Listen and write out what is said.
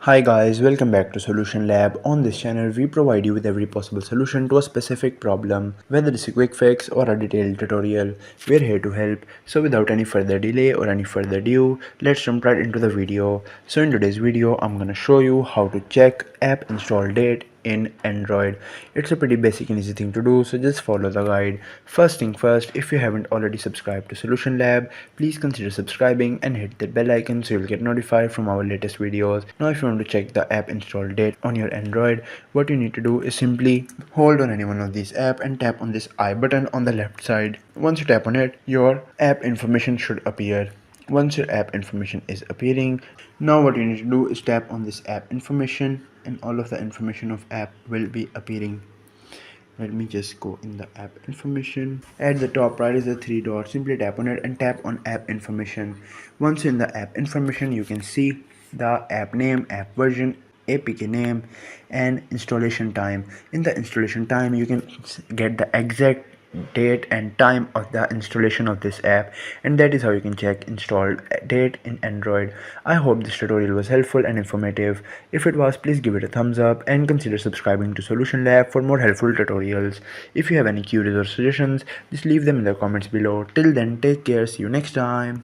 Hi guys, welcome back to Solution Lab. On this channel, we provide you with every possible solution to a specific problem. Whether it's a quick fix or a detailed tutorial, we're here to help. So without any further delay or any further ado, let's jump right into the video. So in today's video, I'm gonna show you how to check app install date in Android. It's a pretty basic and easy thing to do, so just follow the guide. First thing first, if you haven't already subscribed to Solution Lab, please consider subscribing and hit that bell icon so you'll get notified from our latest videos. Now if you want to check the app install date on your Android, what you need to do is simply hold on any one of these apps and tap on this I button on the left side. Once you tap on it, your app information should appear. Once your app information is appearing, now what you need to do is tap on this app information and all of the information of app will be appearing. Let me just go in the app information. At the top right is the three dots. Simply tap on it and tap on app information. Once in the app information, you can see the app name, app version, APK name and installation time. In the installation time, you can get the exact date and time of the installation of this app, and that is how you can check installed date in Android. I hope this tutorial was helpful and informative. If it was, please give it a thumbs up and consider subscribing to Solution Lab for more helpful tutorials. If you have any queries or suggestions, just leave them in the comments below. Till then, take care, see you next time.